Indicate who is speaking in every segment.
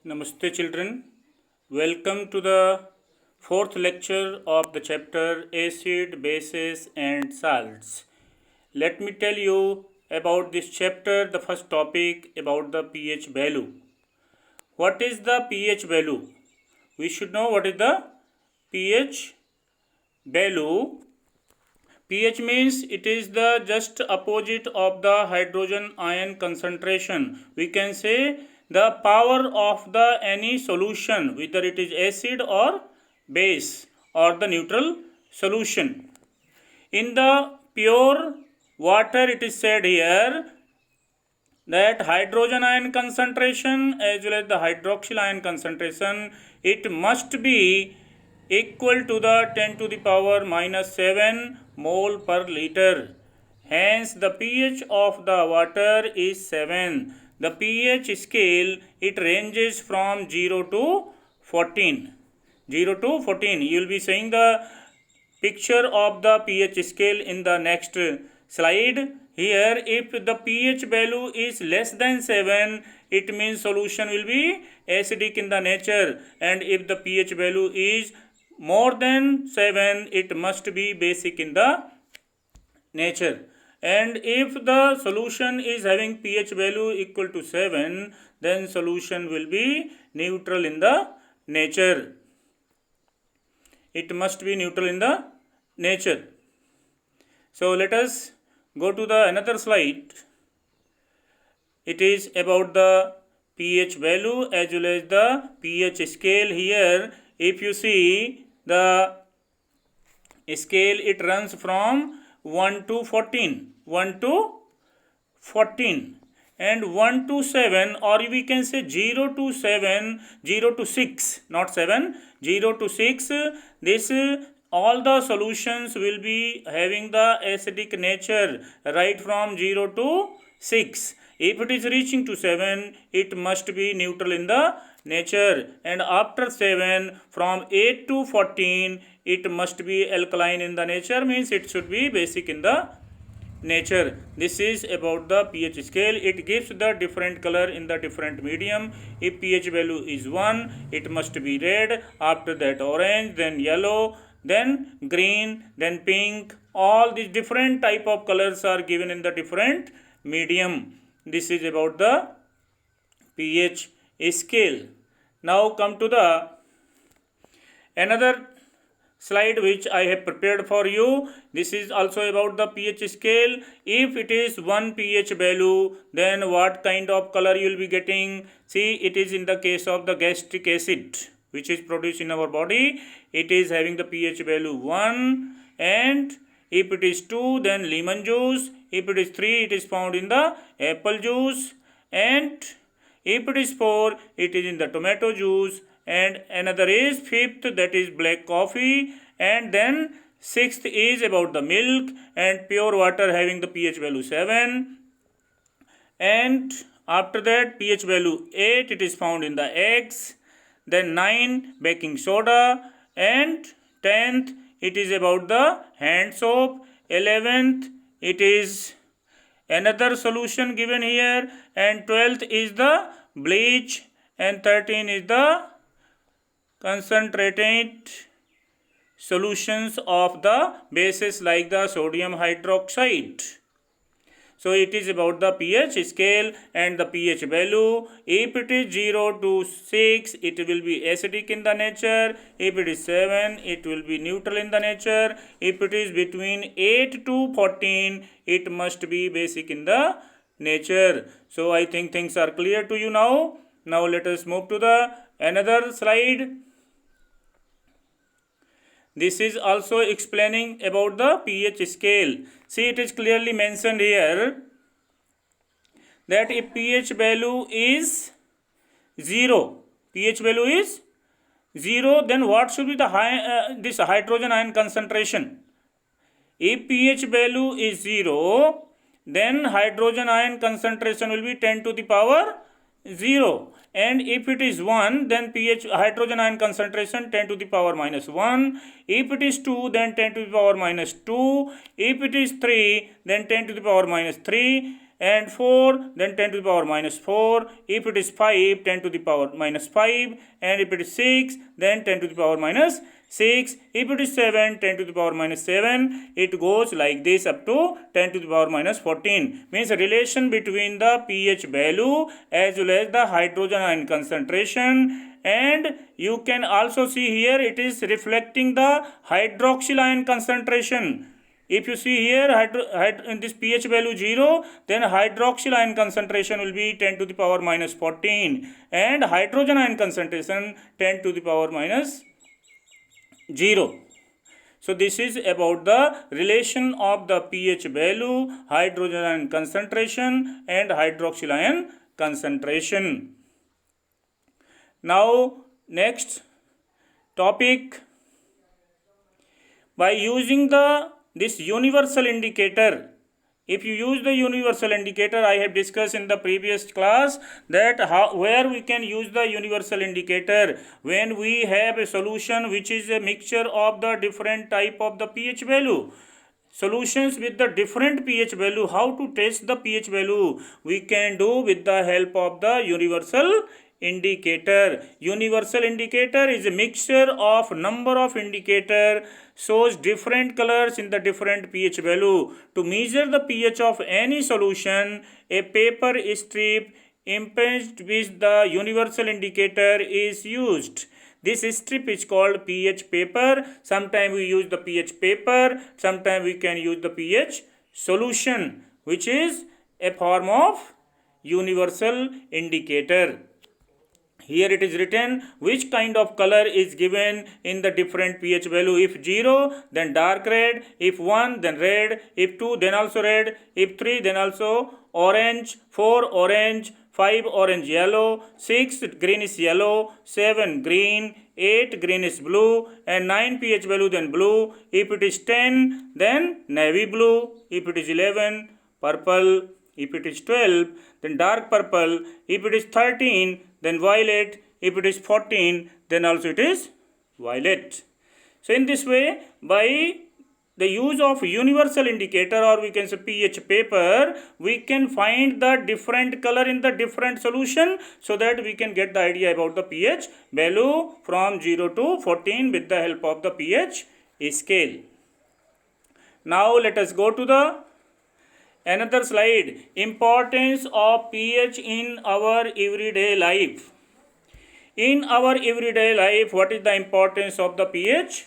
Speaker 1: Namaste children. Welcome to the fourth lecture of the chapter Acid, Bases and Salts. Let me tell you about this chapter, the first topic about the pH value. What is the pH value? We should know what is the pH value. pH means it is the just opposite of the hydrogen ion concentration. We can say the power of the any solution, whether it is acid or base or the neutral solution. In the pure water, it is said here that hydrogen ion concentration as well as the hydroxyl ion concentration, it must be equal to the 10 to the power minus 7 mole per liter. Hence the pH of the water is 7. The pH scale, it ranges from 0 to 14. 0 to 14. You will be seeing the picture of the pH scale in the next slide. Here, if the pH value is less than 7, it means solution will be acidic in the nature, and if the pH value is more than 7, it must be basic in the nature. And if the solution is having pH value equal to 7, then solution will be neutral in the nature. It must be neutral in the nature. So let us go to the another slide. It is about the pH value as well as the pH scale. Here, if you see the scale, it runs from 1 to 14. 1 to 14 and 1 to 7, or we can say 0 to 7, 0 to 6, not 7, 0 to 6. This all the solutions will be having the acidic nature right from 0 to 6. If it is reaching to 7, it must be neutral in the nature, and after 7, from 8 to 14, it must be alkaline in the nature, means it should be basic in the nature. This is about the pH scale. It gives the different color in the different medium. If pH value is 1, it must be red, after that orange, then yellow, then green, then pink. All these different type of colors are given in the different medium. This is about the pH scale. Now come to the another slide which I have prepared for you. This is also about the pH scale. If it is 1 pH value, then what kind of color you will be getting? See, it is in the case of the gastric acid which is produced in our body. It is having the pH value 1, and if it is 2, then lemon juice. If it is 3, it is found in the apple juice, and if it is 4, it is in the tomato juice, and another is 5th, that is black coffee, and then 6th is about the milk and pure water having the pH value 7, and after that pH value 8, it is found in the eggs, then 9 baking soda, and 10th it is about the hand soap, 11th it is another solution given here, and 12th is the bleach, and 13 is the concentrated solutions of the bases like the sodium hydroxide. So it is about the pH scale and the pH value. If it is 0 to 6, it will be acidic in the nature. If it is 7, it will be neutral in the nature. If it is between 8 to 14, it must be basic in the nature. So I think things are clear to you now. Now let us move to the another slide. This is also explaining about the pH scale. See, it is clearly mentioned here that if pH value is 0, pH value is 0, then what should be the this hydrogen ion concentration? If pH value is 0, then hydrogen ion concentration will be 10 to the power 0, and if it is 1, then pH hydrogen ion concentration 10 to the power minus 1. If it is 2, then 10 to the power minus 2. If it is 3, then 10 to the power minus 3. and 4, then 10 to the power minus 4. If it is 5, 10 to the power minus 5, and if it is 6, then 10 to the power minus 6. If it is 7, 10 to the power minus 7. It goes like this up to 10 to the power minus 14. Means a relation between the pH value as well as the hydrogen ion concentration. And you can also see here it is reflecting the hydroxyl ion concentration. If you see here in this pH value 0, then hydroxyl ion concentration will be 10 to the power minus 14, and hydrogen ion concentration 10 to the power minus 0. So this is about the relation of the pH value, hydrogen ion concentration and hydroxyl ion concentration. Now next topic, by using this universal indicator. If you use the universal indicator, I have discussed in the previous class that where we can use the universal indicator when we have a solution which is a mixture of the different type of the pH value. Solutions with the different pH value, how to test the pH value we can do with the help of the universal indicator. Universal indicator is a mixture of number of indicator, shows different colors in the different pH value. To measure the pH of any solution, a paper strip impinged with the universal indicator is used. This strip is called pH paper. Sometimes we use the pH paper, sometimes we can use the pH solution, which is a form of universal indicator. Here it is written which kind of color is given in the different pH value. If 0, then dark red. If 1, then red. If 2, then also red. If 3, then also orange. 4, orange. 5, orange yellow. 6, greenish yellow. 7, green. 8, greenish blue. And 9 pH value, then blue. If it is 10, then navy blue. If it is 11, purple. If it is 12, then dark purple. If it is 13, then violet. If it is 14, then also it is violet. So in this way, by the use of universal indicator, or we can say pH paper, we can find the different color in the different solution, so that we can get the idea about the pH value from 0 to 14 with the help of the pH scale. Now let us go to the another slide. Importance of pH in our everyday life. In our everyday life, what is the importance of the pH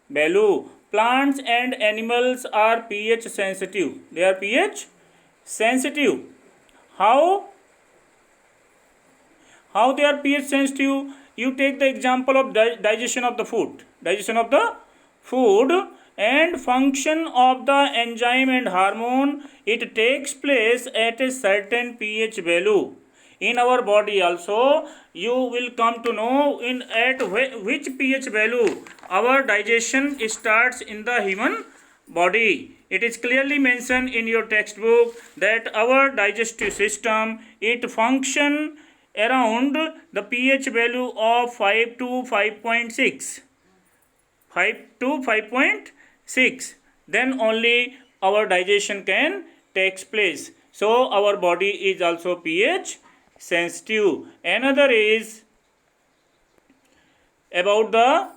Speaker 1: value? Plants and animals are pH sensitive. They are pH sensitive. How they are pH sensitive? You take the example of digestion of the food. Digestion of the food and function of the enzyme and hormone, it takes place at a certain pH value. In our body also, you will come to know at which pH value our digestion starts in the human body. It is clearly mentioned in your textbook that our digestive system, it function around the pH value of 5 to 5.6. 5 to 5.6. Then only our digestion can take place. So our body is also pH sensitive. Another is about the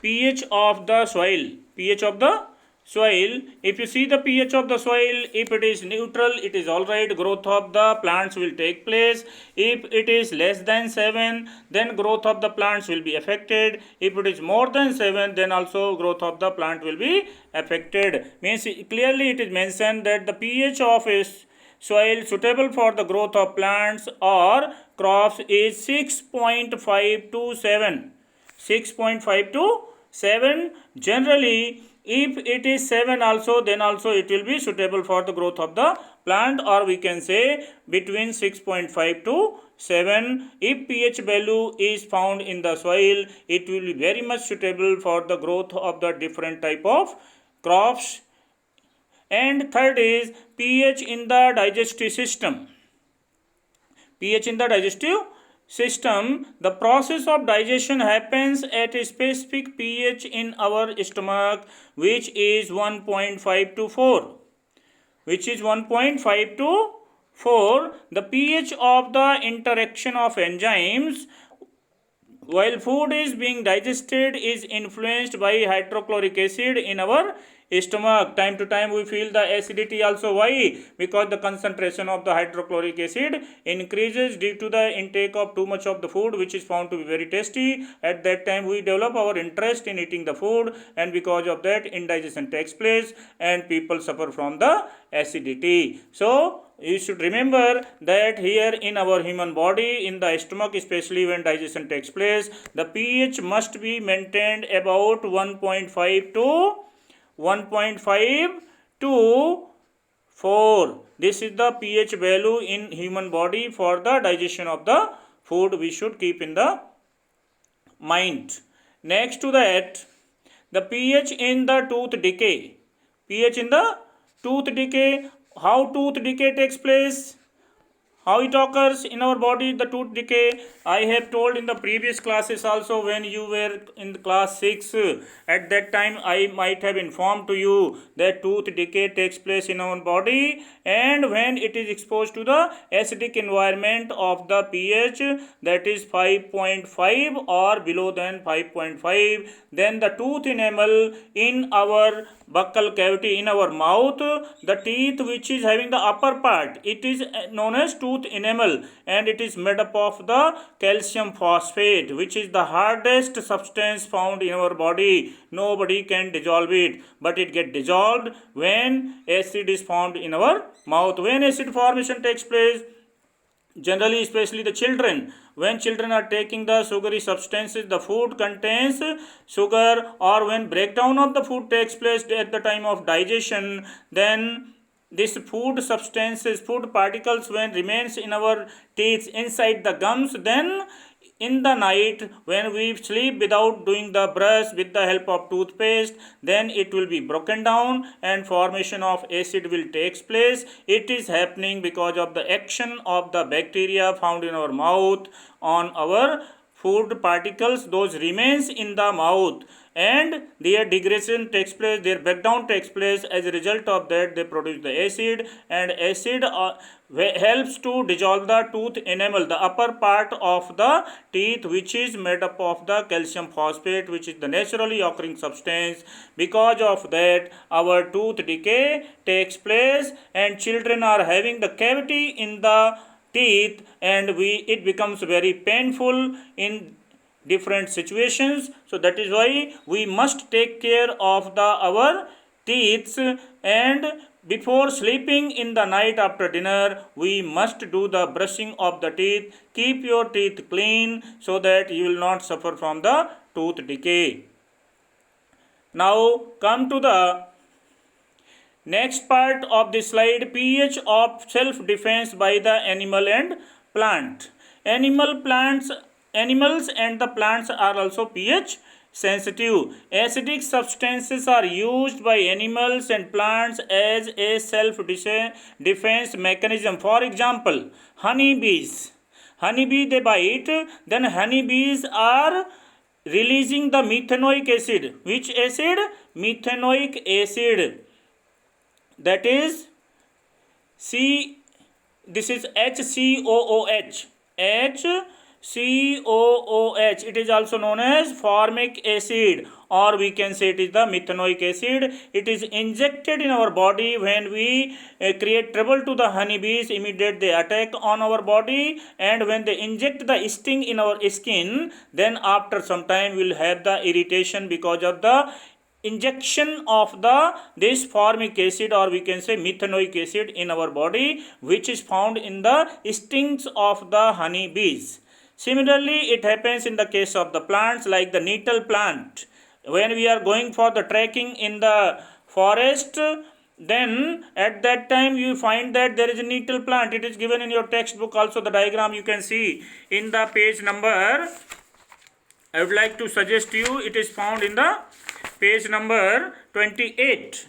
Speaker 1: pH of the soil. pH of the soil. If you see the pH of the soil, if it is neutral, it is alright, growth of the plants will take place. If it is less than 7, then growth of the plants will be affected. If it is more than 7, then also growth of the plant will be affected. Means clearly it is mentioned that the pH of a soil suitable for the growth of plants or crops is 6.5 to 7. 6.5 to 7. Generally, if it is 7 also, then also it will be suitable for the growth of the plant, or we can say between 6.5 to 7. If pH value is found in the soil, it will be very much suitable for the growth of the different type of crops. And third is pH in the digestive system. pH in the digestive system, the process of digestion happens at a specific pH in our stomach, which is 1.5 to 4. which is 1.5 to 4. The pH of the interaction of enzymes while food is being digested is influenced by hydrochloric acid in our stomach. Time to time we feel the acidity also. Why? Because the concentration of the hydrochloric acid increases due to the intake of too much of the food, which is found to be very tasty. At that time we develop our interest in eating the food, and because of that indigestion takes place and people suffer from the acidity. So you should remember that here in our human body, in the stomach, especially when digestion takes place, the pH must be maintained about 1.5 to 4. This is the pH value in human body for the digestion of the food. We should keep in the mind. Next to that, the pH in the tooth decay. pH in the tooth decay. How tooth decay takes place? How it occurs in our body, the tooth decay? I have told in the previous classes also, when you were in class 6. At that time I might have informed to you that tooth decay takes place in our body, and when it is exposed to the acidic environment of the pH that is 5.5 or below than 5.5, then the tooth enamel in our buccal cavity, in our mouth, the teeth which is having the upper part, it is known as tooth enamel, and it is made up of the calcium phosphate, which is the hardest substance found in our body. Nobody can dissolve it, but it get dissolved when acid is found in our mouth. When acid formation takes place, generally especially the children, when children are taking the sugary substances, the food contains sugar, or when breakdown of the food takes place at the time of digestion, then this food substances, food particles, when remains in our teeth inside the gums, then in the night when we sleep without doing the brush with the help of toothpaste, then it will be broken down and formation of acid will take place. It is happening because of the action of the bacteria found in our mouth on our food particles, those remains in the mouth, and their degradation takes place, their breakdown takes place. As a result of that, they produce the acid, and acid helps to dissolve the tooth enamel, the upper part of the teeth, which is made up of the calcium phosphate, which is the naturally occurring substance. Because of that, our tooth decay takes place, and children are having the cavity in the teeth, and it becomes very painful in different situations. So that is why we must take care of our teeth, and before sleeping in the night after dinner, we must do the brushing of the teeth. Keep your teeth clean so that you will not suffer from the tooth decay. Now come to the next part of the slide, pH of self-defense by the animal and plant. Animals and the plants are also pH sensitive. Acidic substances are used by animals and plants as a self-defense mechanism. For example, honeybees. Honeybee they bite, then honeybees are releasing the methanoic acid. Which acid? Methanoic acid. That is this is HCOOH. HCOOH. It is also known as formic acid, or we can say it is the methanoic acid. It is injected in our body when we create trouble to the honeybees. Immediately they attack on our body, and when they inject the sting in our skin, then after some time we will have the irritation because of the injection of this formic acid, or we can say methanoic acid, in our body, which is found in the stings of the honeybees. Similarly, it happens in the case of the plants, like the nettle plant. When we are going for the trekking in the forest, then at that time you find that there is a nettle plant. It is given in your textbook also, the diagram you can see in the page number. I would like to suggest you, it is found in the page number 28.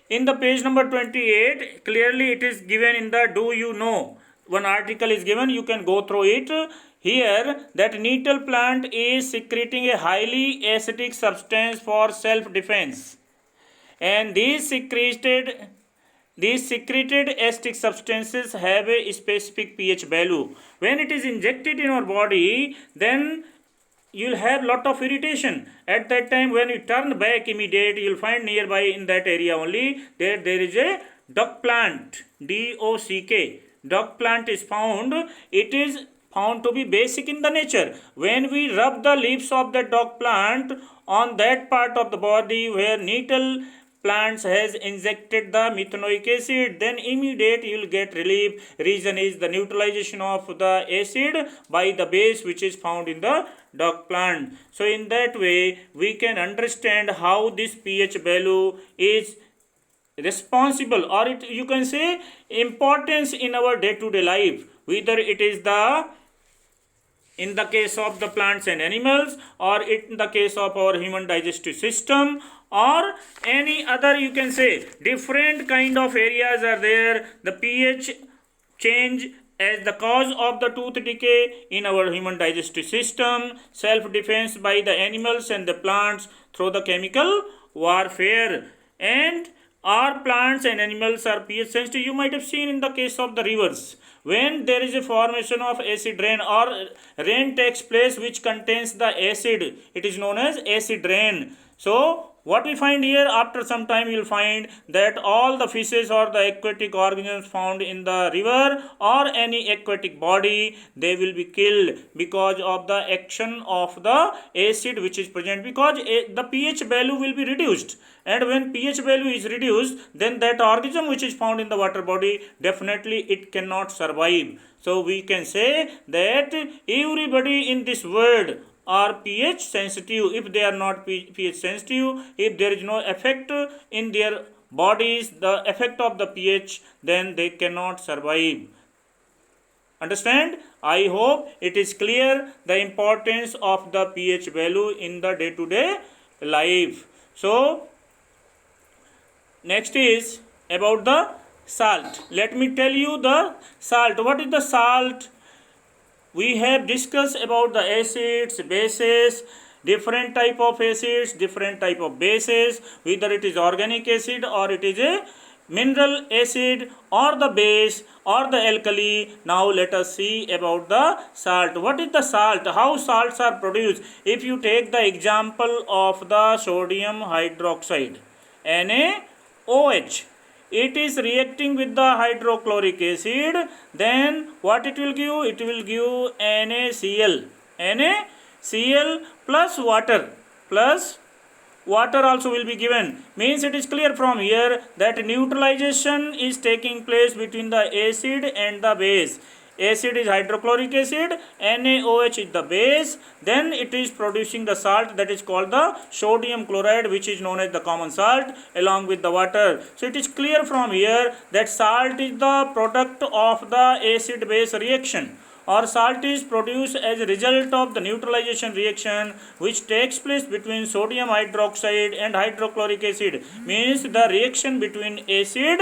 Speaker 1: In the page number 28, clearly it is given in the do you know. One article is given, you can go through it. Here, that nettle plant is secreting a highly acidic substance for self-defense. And these secreted these secreted acidic substances have a specific pH value. When it is injected in our body, then you'll have lot of irritation. At that time, when you turn back immediate, you'll find nearby in that area only there is a dock plant, DOCK. Dock plant is found. It is found to be basic in the nature. When we rub the leaves of the dock plant on that part of the body where nettle plants has injected the methanoic acid, then immediate you will get relief. Reason is the neutralization of the acid by the base which is found in the dock plant. So in that way we can understand how this pH value is responsible, or it you can say importance in our day-to-day life, whether it is the in the case of the plants and animals, or in the case of our human digestive system, or any other, you can say different kind of areas are there. The pH change as the cause of the tooth decay in our human digestive system, self-defense by the animals and the plants through the chemical warfare. And our plants and animals are pH sensitive. You might have seen in the case of the rivers, when there is a formation of acid rain or rain takes place which contains the acid, it is known as acid rain. So what we find here, after some time you will find that all the fishes or the aquatic organisms found in the river or any aquatic body, they will be killed because of the action of the acid which is present, because the pH value will be reduced, and when pH value is reduced, then that organism which is found in the water body, definitely it cannot survive. So we can say that everybody in this world are pH sensitive. If they are not pH sensitive, if there is no effect in their bodies, the effect of the pH, then they cannot survive. Understand? I hope it is clear the importance of the pH value in the day-to-day life. So next is about the salt. Let me tell you the salt. What is the salt? We have discussed about the acids, bases, different type of acids, different type of bases, whether it is organic acid or it is a mineral acid or the base or the alkali. Now let us see about the salt. What is the salt? How salts are produced? If you take the example of the sodium hydroxide, NaOH, it is reacting with the hydrochloric acid, then what it will give? It will give NaCl. NaCl plus water also will be given. Means it is clear from here that neutralization is taking place between the acid and the base. Acid is hydrochloric acid, NaOH is the base, then it is producing the salt that is called the sodium chloride, which is known as the common salt, along with the water. So it is clear from here that salt is the product of the acid base reaction, or salt is produced as a result of the neutralization reaction which takes place between sodium hydroxide and hydrochloric acid. Means the reaction between acid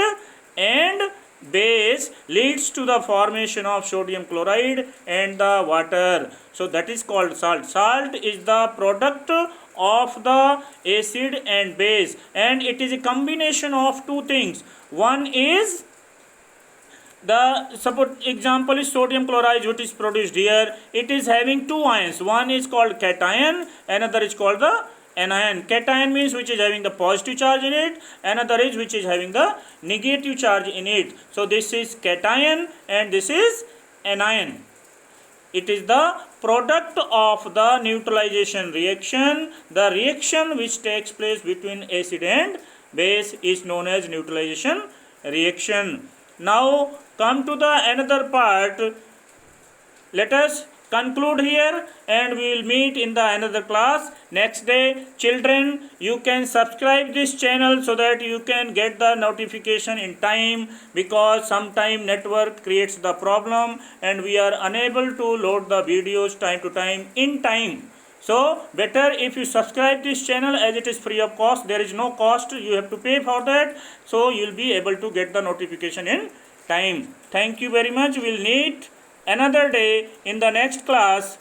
Speaker 1: and base leads to the formation of sodium chloride and the water. So that is called salt. Salt is the product of the acid and base, and it is a combination of two things. One is the suppose example is sodium chloride which is produced here. It is having two ions. One is called cation, another is called the anion. Cation means which is having the positive charge in it, another is which is having the negative charge in it. So this is cation and this is anion. It is the product of the neutralization reaction. The reaction which takes place between acid and base is known as neutralization reaction. Now come to the another part. Let us conclude here and we will meet in the another class next day. Children, you can subscribe this channel so that you can get the notification in time, because sometime network creates the problem and we are unable to load the videos time to time in time. So better if you subscribe this channel, as it is free of cost. There is no cost, you have to pay for that, so you will be able to get the notification in time. Thank you very much. We will meet another day in the next class.